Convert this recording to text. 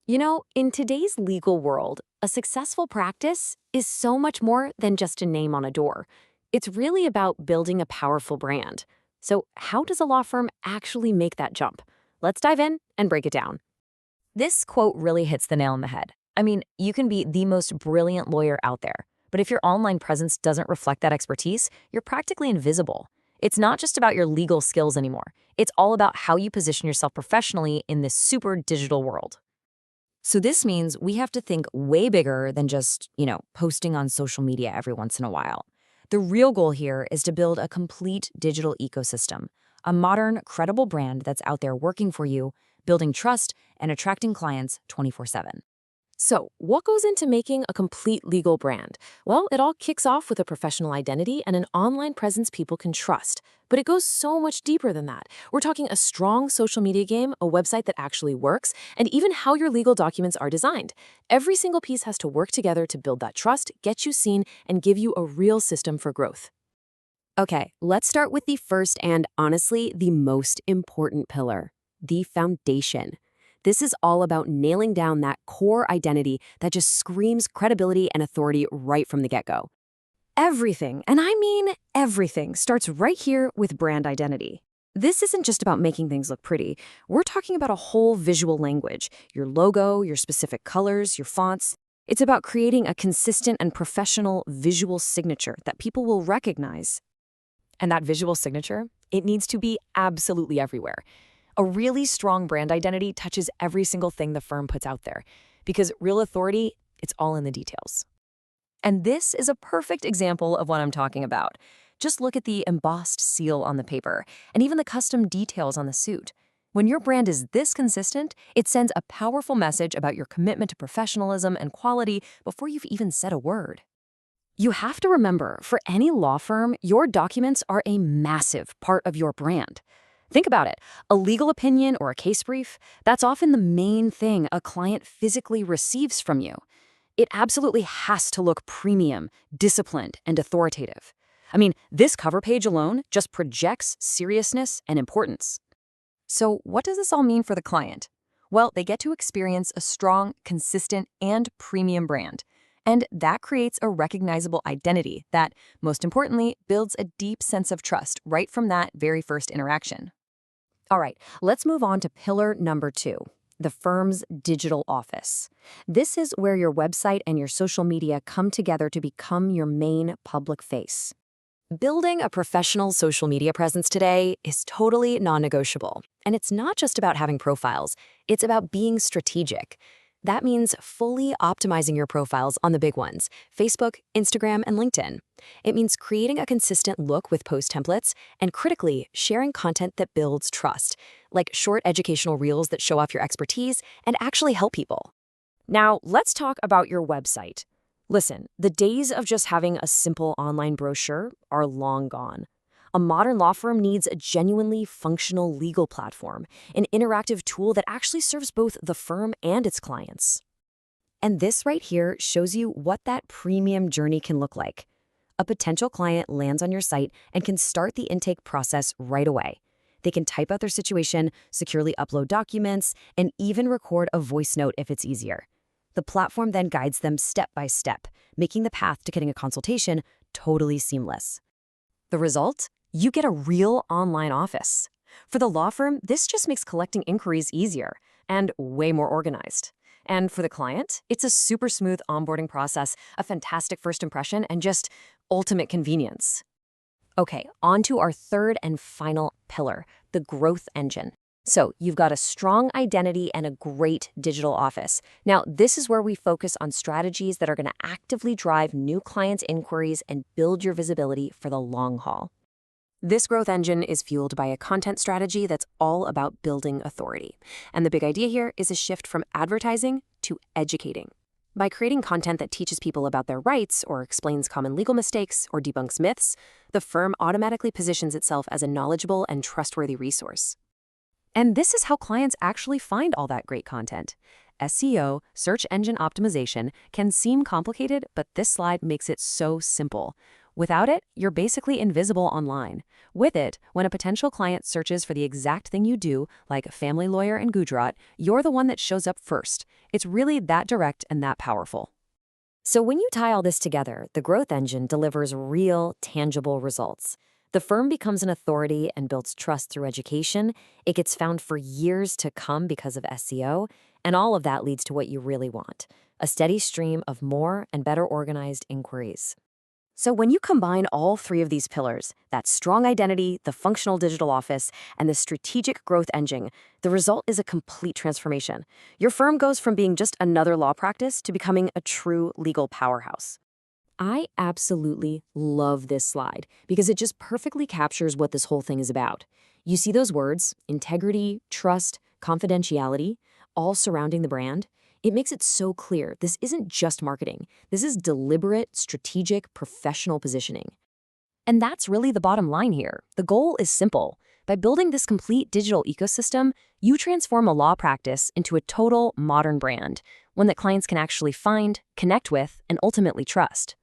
In today's legal world, a successful practice is so much more than just a name on a door. It's really about building a powerful brand. So, how does a law firm actually make that jump? Let's dive in and break it down. This quote really hits the nail on the head. I mean, you can be the most brilliant lawyer out there, but if your online presence doesn't reflect that expertise, you're practically invisible. It's not just about your legal skills anymore. It's all about how you position yourself professionally in this super digital world. So this means we have to think way bigger than just, posting on social media every once in a while. The real goal here is to build a complete digital ecosystem, a modern, credible brand that's out there working for you, building trust, and attracting clients 24/7. So, what goes into making a complete legal brand? Well, it all kicks off with a professional identity and an online presence people can trust. But it goes so much deeper than that. We're talking a strong social media game, a website that actually works, and even how your legal documents are designed. Every single piece has to work together to build that trust, get you seen, and give you a real system for growth. Okay, let's start with the first and honestly, the most important pillar, the foundation. This is all about nailing down that core identity that just screams credibility and authority right from the get-go. Everything, and I mean everything, starts right here with brand identity. This isn't just about making things look pretty. We're talking about a whole visual language, your logo, your specific colors, your fonts. It's about creating a consistent and professional visual signature that people will recognize. And that visual signature, it needs to be absolutely everywhere. A really strong brand identity touches every single thing the firm puts out there, because real authority, it's all in the details. And this is a perfect example of what I'm talking about. Just look at the embossed seal on the paper, and even the custom details on the suit. When your brand is this consistent, it sends a powerful message about your commitment to professionalism and quality before you've even said a word. You have to remember, for any law firm, your documents are a massive part of your brand. Think about it. A legal opinion or a case brief, that's often the main thing a client physically receives from you. It absolutely has to look premium, disciplined, and authoritative. I mean, this cover page alone just projects seriousness and importance. So what does this all mean for the client? Well, they get to experience a strong, consistent, and premium brand. And that creates a recognizable identity that, most importantly, builds a deep sense of trust right from that very first interaction. All right, let's move on to pillar number 2, the firm's digital office. This is where your website and your social media come together to become your main public face. Building a professional social media presence today is totally non-negotiable. And it's not just about having profiles, it's about being strategic. That means fully optimizing your profiles on the big ones, Facebook, Instagram, and LinkedIn. It means creating a consistent look with post templates and critically sharing content that builds trust, like short educational reels that show off your expertise and actually help people. Now, let's talk about your website. Listen, the days of just having a simple online brochure are long gone. A modern law firm needs a genuinely functional legal platform, an interactive tool that actually serves both the firm and its clients. And this right here shows you what that premium journey can look like. A potential client lands on your site and can start the intake process right away. They can type out their situation, securely upload documents, and even record a voice note if it's easier. The platform then guides them step by step, making the path to getting a consultation totally seamless. The result? You get a real online office. For the law firm, this just makes collecting inquiries easier and way more organized. And for the client, it's a super smooth onboarding process, a fantastic first impression, and just ultimate convenience. Okay, on to our third and final pillar, the growth engine. So you've got a strong identity and a great digital office. Now, this is where we focus on strategies that are going to actively drive new clients' inquiries and build your visibility for the long haul. This growth engine is fueled by a content strategy that's all about building authority. And the big idea here is a shift from advertising to educating. By creating content that teaches people about their rights or explains common legal mistakes or debunks myths, the firm automatically positions itself as a knowledgeable and trustworthy resource. And this is how clients actually find all that great content. SEO, search engine optimization, can seem complicated, but this slide makes it so simple. Without it, you're basically invisible online. With it, when a potential client searches for the exact thing you do, like a family lawyer in Gujarat, you're the one that shows up first. It's really that direct and that powerful. So when you tie all this together, the growth engine delivers real, tangible results. The firm becomes an authority and builds trust through education. It gets found for years to come because of SEO, and all of that leads to what you really want, a steady stream of more and better organized inquiries. So when you combine all three of these pillars, that strong identity, the functional digital office, and the strategic growth engine, the result is a complete transformation. Your firm goes from being just another law practice to becoming a true legal powerhouse. I absolutely love this slide because it just perfectly captures what this whole thing is about. You see those words, integrity, trust, confidentiality, all surrounding the brand? It makes it so clear this isn't just marketing. This is deliberate, strategic, professional positioning. And that's really the bottom line here. The goal is simple. By building this complete digital ecosystem, you transform a law practice into a total modern brand, one that clients can actually find, connect with, and ultimately trust.